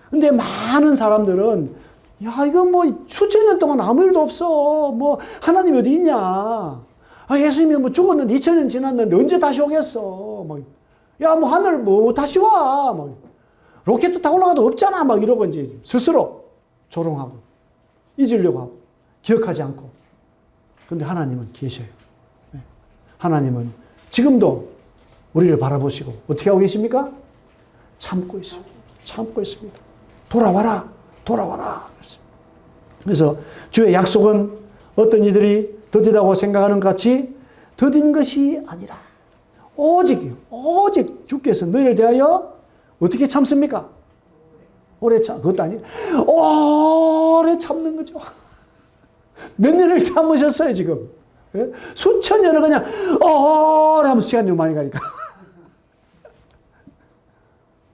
근데 많은 사람들은 야 이거 뭐 수천 년 동안 아무 일도 없어. 뭐 하나님이 어디 있냐. 아 예수님이 뭐 죽었는데 2000년 지났는데 언제 다시 오겠어. 뭐 야 뭐 하늘 뭐 다시 와. 뭐 로켓 타고 올라가도 없잖아. 막 이러고 이제 스스로 조롱하고 잊으려고 하고 기억하지 않고. 근데 하나님은 계셔요. 하나님은 지금도 우리를 바라보시고 어떻게 하고 계십니까? 참고 있어요. 참고 있습니다. 돌아와라. 돌아와라. 그래서 주의 약속은 어떤 이들이 더디다고 생각하는 것 같이 더딘 것이 아니라 오직 주께서 너희를 대하여 어떻게 참습니까? 오래 참, 그것도 아니에요. 오래 참는 거죠. 몇 년을 참으셨어요, 지금. 예? 수천 년을 그냥, 오래 하면서 시간이 너무 많이 가니까.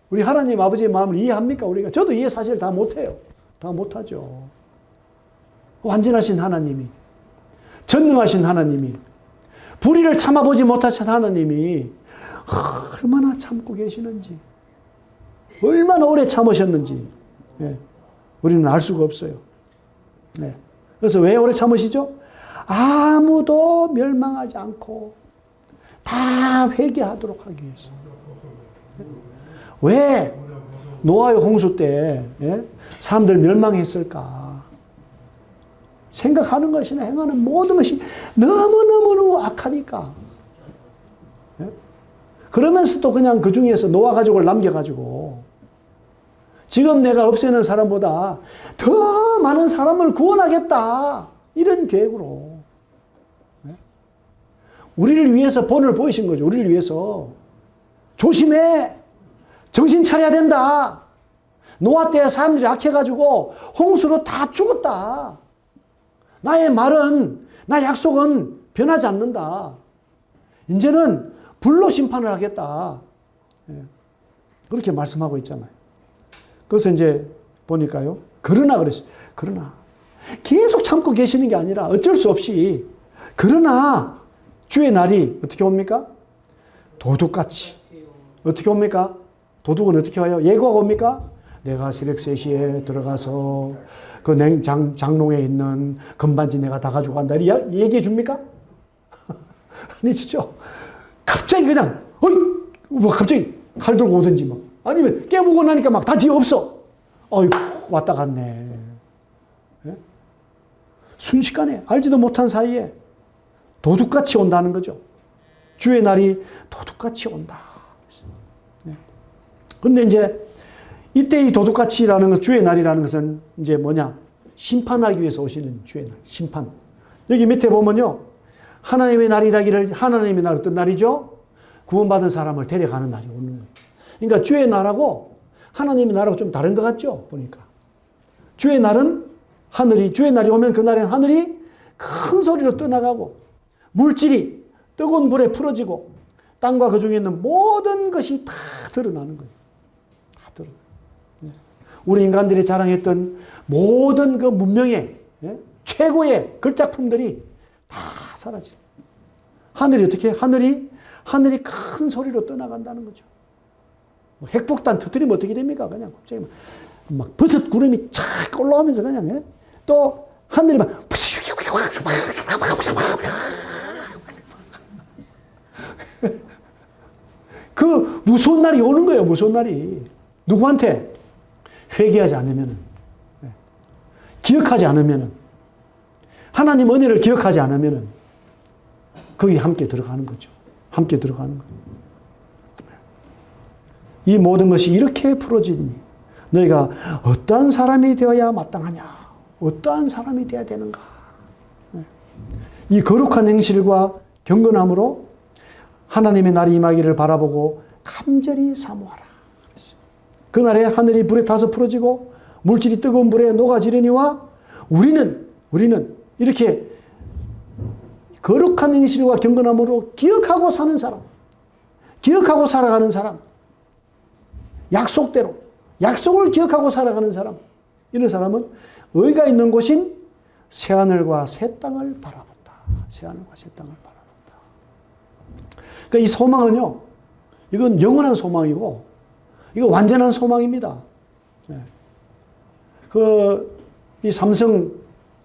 우리 하나님 아버지의 마음을 이해합니까, 우리가? 저도 이해 사실 다 못해요. 다 못하죠. 완전하신 하나님이, 전능하신 하나님이, 불의를 참아보지 못하신 하나님이 얼마나 참고 계시는지, 얼마나 오래 참으셨는지, 예. 우리는 알 수가 없어요. 네. 그래서 왜 오래 참으시죠? 아무도 멸망하지 않고 다 회개하도록 하기 위해서. 왜 노아의 홍수 때 사람들 멸망했을까? 생각하는 것이나 행하는 모든 것이 너무너무 악하니까. 그러면서도 그냥 그 중에서 노아 가족을 남겨가지고 지금 내가 없애는 사람보다 더 많은 사람을 구원하겠다. 이런 계획으로. 우리를 위해서 본을 보이신 거죠. 우리를 위해서. 조심해. 정신 차려야 된다. 노아 때 사람들이 악해가지고 홍수로 다 죽었다. 나의 말은, 나 약속은 변하지 않는다. 이제는 불로 심판을 하겠다. 그렇게 말씀하고 있잖아요. 그래서 이제 보니까요. 그러나 그랬어요. 그러나. 계속 참고 계시는 게 아니라 어쩔 수 없이. 그러나 주의 날이 어떻게 옵니까? 도둑같이. 어떻게 옵니까? 도둑은 어떻게 와요? 예고가 옵니까? 내가 새벽 3시에 들어가서 그 장롱에 있는 금반지 내가 다 가지고 간다. 얘기해 줍니까? 아니죠. 갑자기 그냥, 뭐 갑자기 칼 들고 오든지 막. 아니면 깨보고 나니까 막 다 뒤에 없어. 어이구, 왔다 갔네. 예? 순식간에, 알지도 못한 사이에 도둑같이 온다는 거죠. 주의 날이 도둑같이 온다. 그런데 이제 이때 이 도둑같이라는 것, 주의 날이라는 것은 이제 뭐냐? 심판하기 위해서 오시는 주의 날, 심판. 여기 밑에 보면요. 하나님의 날이라기를, 하나님의 날 어떤 날이죠? 구원받은 사람을 데려가는 날이 오는 거예요. 그러니까 주의 날하고 하나님의 날하고 좀 다른 것 같죠? 보니까. 주의 날은 주의 날이 오면 그날엔 하늘이 큰 소리로 떠나가고 물질이 뜨거운 불에 풀어지고 땅과 그 중에 있는 모든 것이 다 드러나는 거예요. 다 드러나요. 우리 인간들이 자랑했던 모든 그 문명의 최고의 걸작품들이 다 사라져요. 하늘이 어떻게 해? 하늘이 큰 소리로 떠나간다는 거죠. 핵폭탄 터뜨리면 어떻게 됩니까? 그냥 갑자기 막 버섯 구름이 착 올라오면서 그냥 또 하늘이 막 그 무서운 날이 오는 거예요. 무서운 날이. 누구한테? 회개하지 않으면, 기억하지 않으면, 하나님 은혜를 기억하지 않으면 거기 함께 들어가는 거죠. 함께 들어가는 거예요. 이 모든 것이 이렇게 풀어지니 너희가 어떠한 사람이 되어야 마땅하냐? 어떠한 사람이 되어야 되는가? 이 거룩한 행실과 경건함으로 하나님의 날이 임하기를 바라보고 간절히 사모하라. 그날에 하늘이 불에 타서 풀어지고 물질이 뜨거운 불에 녹아지려니와 우리는 우리는 이렇게 거룩한 행실과 경건함으로 기억하고 사는 사람, 기억하고 살아가는 사람, 약속대로, 약속을 기억하고 살아가는 사람, 이런 사람은 의가 있는 곳인 새하늘과 새 땅을 바라본다. 새하늘과 새 땅을 바라본다. 그러니까 이 소망은요, 이건 영원한 소망이고, 이거 완전한 소망입니다. 이 삼성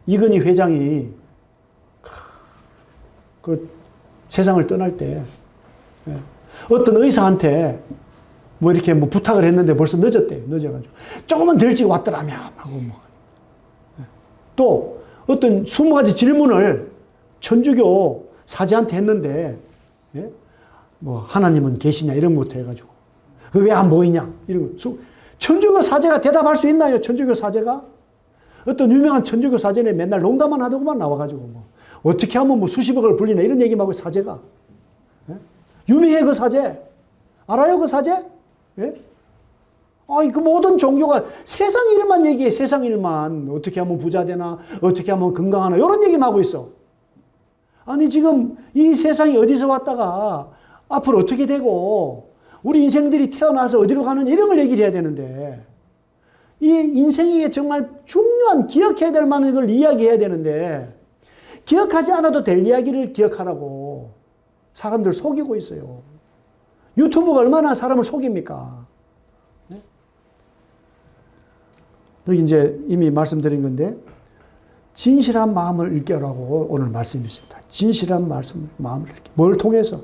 이건희 회장이 그 세상을 떠날 때 어떤 의사한테 뭐 이렇게 뭐 부탁을 했는데 벌써 늦었대요. 늦어가지고 조금만 더 일찍 왔더라면 하고 뭐. 또 어떤 20가지 질문을 천주교 사제한테 했는데 뭐 하나님은 계시냐 이런 것부터 해가지고 그 왜 안 보이냐 이런 거. 천주교 사제가 대답할 수 있나요? 천주교 사제가? 어떤 유명한 천주교 사제는 맨날 농담만 하더구만 나와가지고 뭐 어떻게 하면 뭐 수십억을 불리나 이런 얘기만 하고 사제가. 유명해 그 사제. 알아요 그 사제? 예? 그 모든 종교가 세상 일만 얘기해. 세상 일만. 어떻게 하면 부자 되나, 어떻게 하면 건강하나 이런 얘기만 하고 있어. 아니 지금 이 세상이 어디서 왔다가 앞으로 어떻게 되고 우리 인생들이 태어나서 어디로 가느냐 이런 걸 얘기를 해야 되는데 이 인생에 정말 중요한 기억해야 될 만한 걸 이야기해야 되는데 기억하지 않아도 될 이야기를 기억하라고 사람들 속이고 있어요. 유튜브가 얼마나 사람을 속입니까? 여기 이제 이미 말씀드린 건데 진실한 마음을 일깨우라고 오늘 말씀이 있습니다. 진실한 마음을 일깨. 뭘 통해서?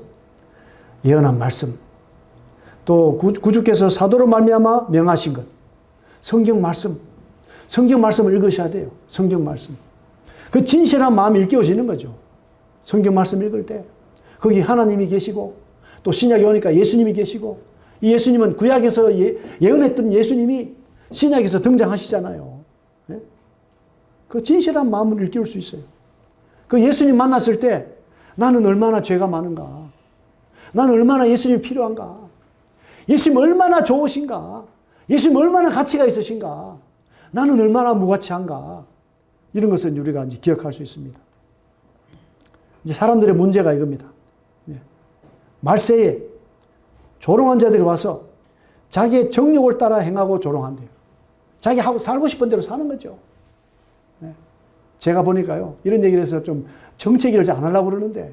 예언한 말씀. 또 구주께서 사도로 말미암아 명하신 것. 성경 말씀. 성경 말씀을 읽으셔야 돼요. 성경 말씀. 그 진실한 마음이 일깨워지는 거죠. 성경 말씀 읽을 때. 거기 하나님이 계시고 또 신약에 오니까 예수님이 계시고 이 예수님은 구약에서 예언했던 예수님이 신약에서 등장하시잖아요. 네? 그 진실한 마음을 일깨울 수 있어요. 그 예수님 만났을 때 나는 얼마나 죄가 많은가. 나는 얼마나 예수님이 필요한가. 예수님 얼마나 좋으신가. 예수님 얼마나 가치가 있으신가. 나는 얼마나 무가치한가. 이런 것을 우리가 이제 기억할 수 있습니다. 이제 사람들의 문제가 이겁니다. 말세에 조롱한 자들이 와서 자기의 정욕을 따라 행하고 조롱한대요. 자기 하고 살고 싶은 대로 사는 거죠. 제가 보니까요, 이런 얘기를 해서 좀 정치 얘기를 잘 안 하려고 그러는데,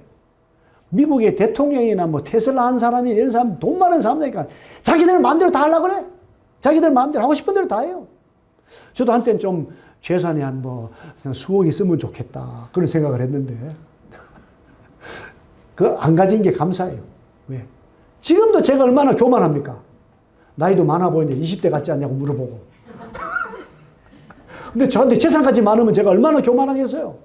미국의 대통령이나 뭐 테슬라 한 사람이 이런 사람, 돈 많은 사람이니까 자기들 마음대로 다 하려고 그래. 자기들 마음대로 하고 싶은 대로 다 해요. 저도 한때는 좀 재산이 한 뭐 수억 있으면 좋겠다. 그런 생각을 했는데, 그 안 가진 게 감사해요. 왜? 지금도 제가 얼마나 교만합니까? 나이도 많아 보이는데 20대 같지 않냐고 물어보고. 근데 저한테 재산까지 많으면 제가 얼마나 교만하겠어요?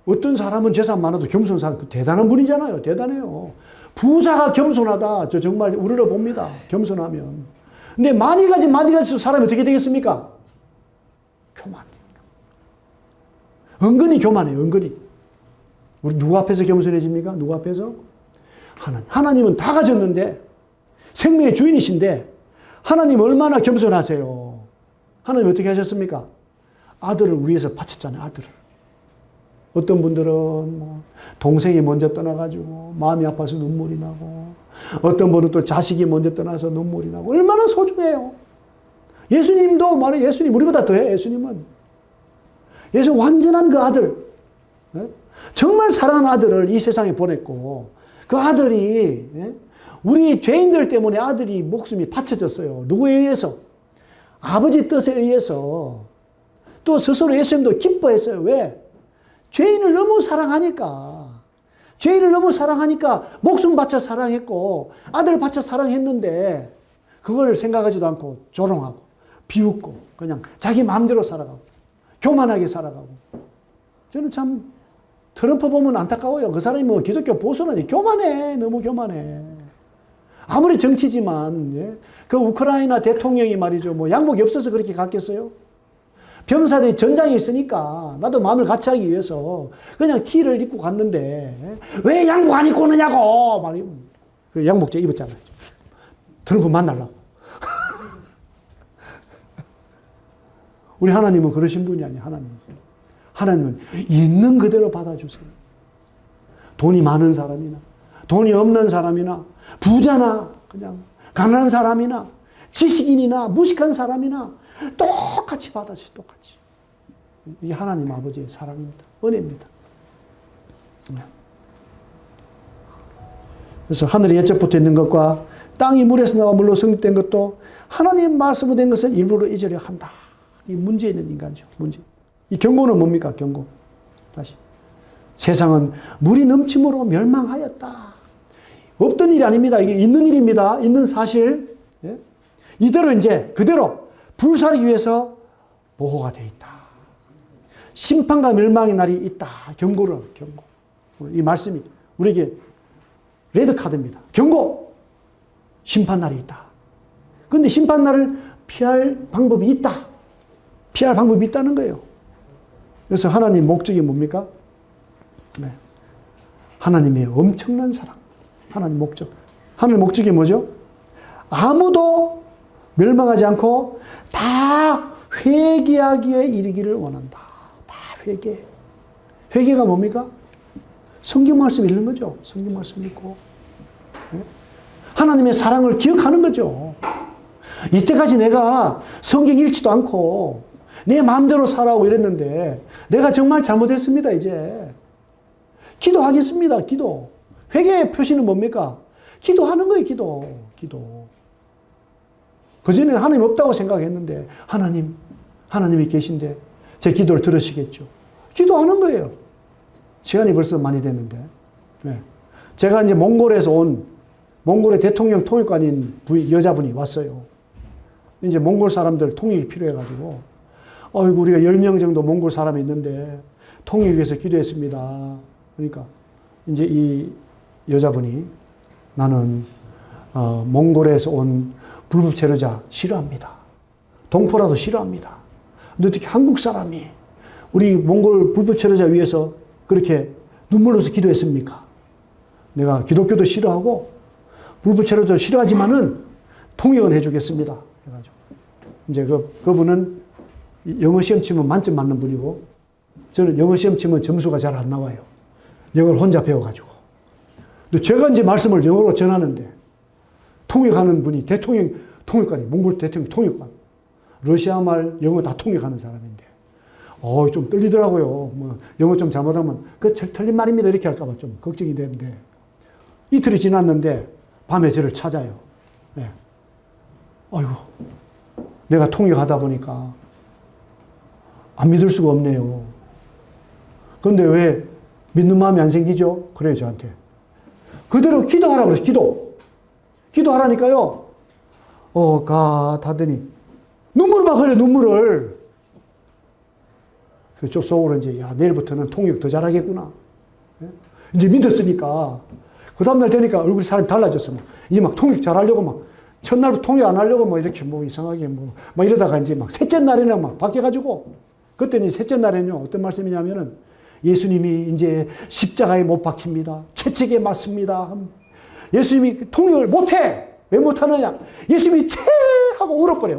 어떤 사람은 재산 많아도 겸손한 사람, 대단한 분이잖아요. 대단해요. 부자가 겸손하다. 저 정말 우러러 봅니다. 겸손하면. 근데 많이 가진 사람이 어떻게 되겠습니까? 교만. 은근히 교만해요. 은근히. 우리 누구 앞에서 겸손해집니까? 누구 앞에서? 하나님은 다 가졌는데 생명의 주인이신데 하나님 얼마나 겸손하세요. 하나님 어떻게 하셨습니까? 아들을 위해서 바쳤잖아요. 아들을. 어떤 분들은 뭐 동생이 먼저 떠나가지고 마음이 아파서 눈물이 나고 어떤 분은 또 자식이 먼저 떠나서 눈물이 나고 얼마나 소중해요. 예수님도 말해 예수님 우리보다 더해. 예수님은 예수 완전한 그 아들 정말 사랑하는 아들을 이 세상에 보냈고 그 아들이 우리 죄인들 때문에 아들이 목숨이 바쳐졌어요. 누구에 의해서? 아버지 뜻에 의해서. 또 스스로 예수님도 기뻐했어요. 왜? 죄인을 너무 사랑하니까. 죄인을 너무 사랑하니까 목숨 바쳐 사랑했고 아들 바쳐 사랑했는데 그걸 생각하지도 않고 조롱하고 비웃고 그냥 자기 마음대로 살아가고 교만하게 살아가고. 저는 참 트럼프 보면 안타까워요. 그 사람이 뭐 기독교 보수는 교만해. 너무 교만해. 아무리 정치지만, 예? 그 우크라이나 대통령이 말이죠. 뭐 양복이 없어서 그렇게 갔겠어요? 병사들이 전장에 있으니까 나도 마음을 같이 하기 위해서 그냥 티를 입고 갔는데 왜 양복 안 입고 오느냐고! 말이요. 그 양복제 입었잖아요. 트럼프 만나려고. 우리 하나님은 그러신 분이 아니에요. 하나님. 하나님은 있는 그대로 받아주세요. 돈이 많은 사람이나 돈이 없는 사람이나 부자나 그냥 가난한 사람이나 지식인이나 무식한 사람이나 똑같이 받아주세요. 똑같이. 이게 하나님 아버지의 사랑입니다. 은혜입니다. 그래서 하늘이 옛적부터 있는 것과 땅이 물에서 나와 물로 성립된 것도 하나님 말씀으로 된 것을 일부러 잊으려 한다. 이 문제 있는 인간이죠. 문제. 이 경고는 뭡니까? 경고. 다시. 세상은 물이 넘침으로 멸망하였다. 없던 일이 아닙니다. 이게 있는 일입니다. 있는 사실. 예? 이대로 이제 그대로 불사르기 위해서 보호가 되어 있다. 심판과 멸망의 날이 있다. 경고. 이 말씀이 우리에게 레드카드입니다. 경고! 심판 날이 있다. 그런데 심판 날을 피할 방법이 있다. 피할 방법이 있다는 거예요. 그래서 하나님 목적이 뭡니까? 네. 하나님의 엄청난 사랑. 하나님 목적. 하나님 목적이 뭐죠? 아무도 멸망하지 않고 다 회개하기에 이르기를 원한다. 다 회개. 회개가 뭡니까? 성경 말씀 읽는 거죠. 성경 말씀 읽고. 네? 하나님의 사랑을 기억하는 거죠. 이때까지 내가 성경 읽지도 않고 내 마음대로 살아오고 이랬는데 내가 정말 잘못했습니다. 이제 기도하겠습니다. 기도. 회개의 표시는 뭡니까? 기도하는 거예요. 기도. 그전에는 하나님 없다고 생각했는데 하나님이 계신데 제 기도를 들으시겠죠. 기도하는 거예요. 시간이 벌써 많이 됐는데. 네. 제가 이제 몽골에서 온 몽골의 대통령 통역관인 여자분이 왔어요. 이제 몽골 사람들 통역이 필요해가지고, 우리가 10명 정도 몽골 사람이 있는데, 통역 위해서 기도했습니다. 그러니까, 이제 이 여자분이, 나는, 몽골에서 온 불법 체류자 싫어합니다. 동포라도 싫어합니다. 근데 어떻게 한국 사람이 우리 몽골 불법 체류자 위해서 그렇게 눈물 흘려서 기도했습니까? 내가 기독교도 싫어하고 불법 체류도 싫어하지만은 통역은 해주겠습니다. 해가지고 이제 그분은 영어 시험 치면 만점 맞는 분이고 저는 영어 시험 치면 점수가 잘 안 나와요. 영어를 혼자 배워가지고. 근데 제가 이제 말씀을 영어로 전하는데 통역하는 분이 통역관이 몽골 대통령 통역관. 러시아 말 영어 다 통역하는 사람인데. 좀 떨리더라고요. 뭐, 영어 좀 잘못하면, 틀린 말입니다. 이렇게 할까봐 좀 걱정이 되는데. 이틀이 지났는데, 밤에 저를 찾아요. 네. 내가 통역하다 보니까, 안 믿을 수가 없네요. 그런데 왜 믿는 마음이 안 생기죠? 그래요, 저한테. 그대로 기도하라고 그랬어요, 기도하라니까요. 하더니, 눈물을 막 흘려, 눈물을. 그쪽 속으로 이제, 내일부터는 통역 더 잘하겠구나. 이제 믿었으니까. 그 다음날 되니까 얼굴이 사람이 달라졌어. 이제 막 통역 잘하려고 막, 첫날부터 통역 안 하려고 뭐 이렇게 뭐 이상하게 막 이러다가 이제 막 셋째 날에는 막 바뀌어가지고, 그때는 셋째 날에는요, 어떤 말씀이냐면은, 예수님이 이제 십자가에 못 박힙니다. 채찍에 맞습니다. 예수님이 통역을 못해! 왜 못하느냐? 예수님이 채! 하고 울어버려.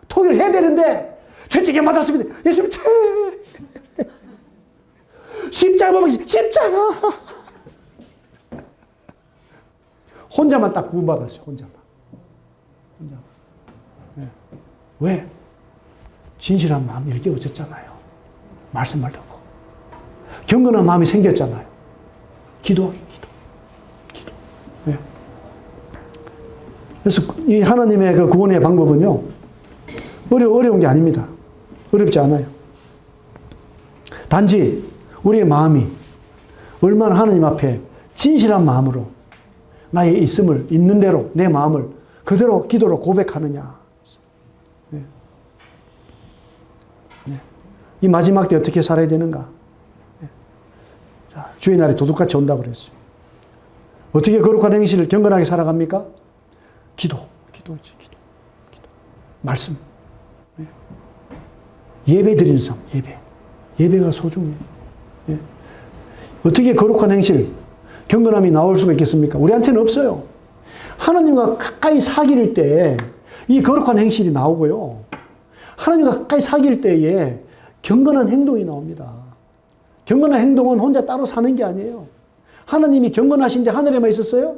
통역을 해야 되는데, 채찍에 맞았습니다. 예수님 채! 십자가 못 박습니다. 십자가! 혼자만 딱 구원받았어요. 혼자만. 네. 왜? 진실한 마음이 이렇게 어졌잖아요. 말씀을 듣고. 경건한 마음이 생겼잖아요. 기도. 네. 그래서 이 하나님의 그 구원의 방법은요, 어려운 게 아닙니다. 어렵지 않아요. 단지 우리의 마음이 얼마나 하나님 앞에 진실한 마음으로 나의 있음을 있는 대로 내 마음을 그대로 기도로 고백하느냐. 네. 네. 이 마지막 때 어떻게 살아야 되는가? 네. 자, 주의 날이 도둑같이 온다고 그랬어요. 어떻게 거룩한 행실을 경건하게 살아갑니까? 기도. 말씀. 네. 예배 드리는 삶, 예배가 소중해요. 네. 어떻게 거룩한 행실, 경건함이 나올 수가 있겠습니까? 우리한테는 없어요. 하나님과 가까이 사귈 때 이 거룩한 행실이 나오고요. 하나님과 가까이 사귈 때에 경건한 행동이 나옵니다. 경건한 행동은 혼자 따로 사는 게 아니에요. 하나님이 경건하신데 하늘에만 있었어요?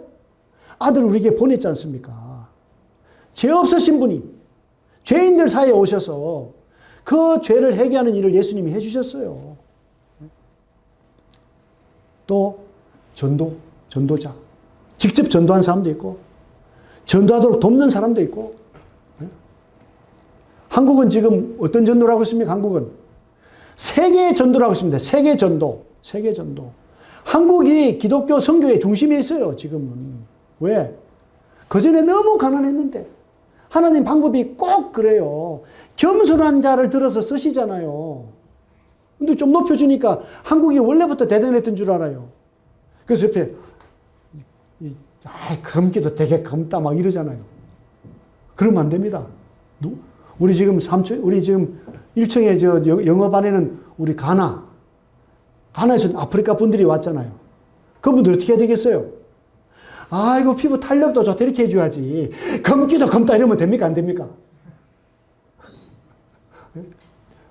아들 우리에게 보냈지 않습니까? 죄 없으신 분이 죄인들 사이에 오셔서 그 죄를 해결하는 일을 예수님이 해주셨어요. 또 전도자. 직접 전도한 사람도 있고 전도하도록 돕는 사람도 있고. 한국은 지금 어떤 전도를 하고 있습니까? 한국은 세계 전도를 하고 있습니다. 세계 전도. 한국이 기독교 선교의 중심에 있어요. 지금은. 왜? 그전에 너무 가난했는데 하나님 방법이 꼭 그래요. 겸손한 자를 들어서 쓰시잖아요. 근데 좀 높여주니까 한국이 원래부터 대단했던 줄 알아요. 그래서 옆에 검기도 되게 검다 막 이러잖아요. 그러면 안 됩니다. 우리 지금 1층에 영어반에는 우리 가나에서 아프리카 분들이 왔잖아요. 그분들 어떻게 해야 되겠어요? 아이고 피부 탄력도 좋다 이렇게 해줘야지. 검기도 검다 이러면 됩니까? 안 됩니까?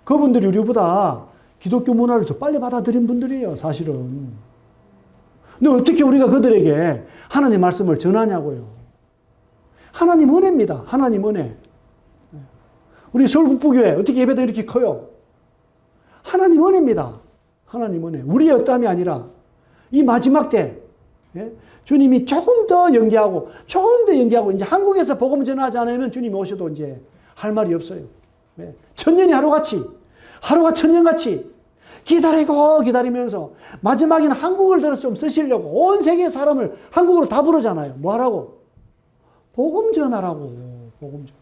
그분들이 우리보다 기독교 문화를 더 빨리 받아들인 분들이에요. 사실은. 근데 어떻게 우리가 그들에게 하나님 말씀을 전하냐고요. 하나님 은혜입니다. 하나님 은혜. 우리 서울 북부교회 어떻게 예배도 이렇게 커요? 하나님 은혜입니다. 하나님 은혜. 우리의 어떠함이 아니라 이 마지막 때 주님이 조금 더 연기하고 이제 한국에서 복음 전하지 않으면 주님이 오셔도 이제 할 말이 없어요. 천년이 하루가 천년같이 기다리면서 마지막에는 한국을 들어서 좀 쓰시려고 온 세계 사람을 한국으로 다 부르잖아요. 뭐 하라고? 복음 전하라고. 복음 전.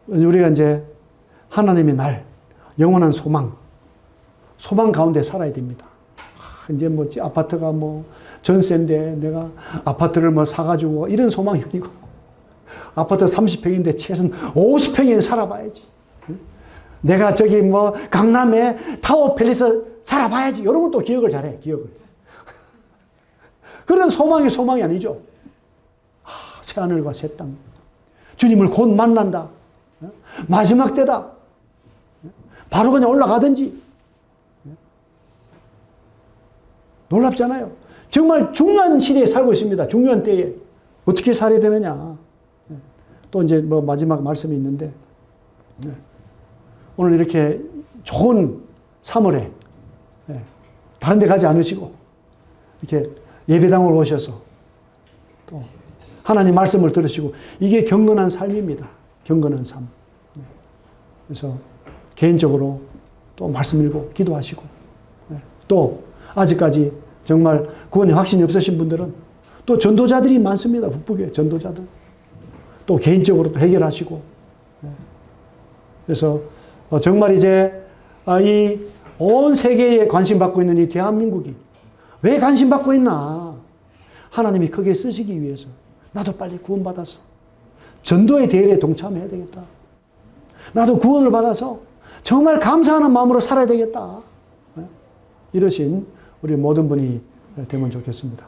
우리가 이제 하나님의 날, 영원한 소망 가운데 살아야 됩니다. 이제 아파트가 전세인데 내가 아파트를 사가지고 이런 소망이 아니고 아파트 30평인데 최소한 50평에 살아봐야지. 내가 강남에 타워 팰리스 살아봐야지. 이런 것도 기억을 잘해, 기억을. 그런 소망이 아니죠. 새하늘과 새 땅. 주님을 곧 만난다. 마지막 때다. 바로 그냥 올라가든지. 놀랍잖아요. 정말 중요한 시대에 살고 있습니다. 중요한 때에. 어떻게 살아야 되느냐. 또 이제 마지막 말씀이 있는데, 오늘 이렇게 좋은 3월에, 다른 데 가지 않으시고, 이렇게 예배당으로 오셔서, 또 하나님 말씀을 들으시고, 이게 경건한 삶입니다. 경건한 삶. 그래서 개인적으로 또 말씀 읽고 기도하시고, 또 아직까지 정말 구원의 확신이 없으신 분들은 또 전도자들이 많습니다. 북부교회 전도자들. 또 개인적으로 또 해결하시고. 그래서 정말 이제 이 온 세계에 관심받고 있는 이 대한민국이 왜 관심받고 있나? 하나님이 크게 쓰시기 위해서 나도 빨리 구원받아서 전도의 대회에 동참해야 되겠다. 나도 구원을 받아서 정말 감사하는 마음으로 살아야 되겠다. 이러신 우리 모든 분이 되면 좋겠습니다.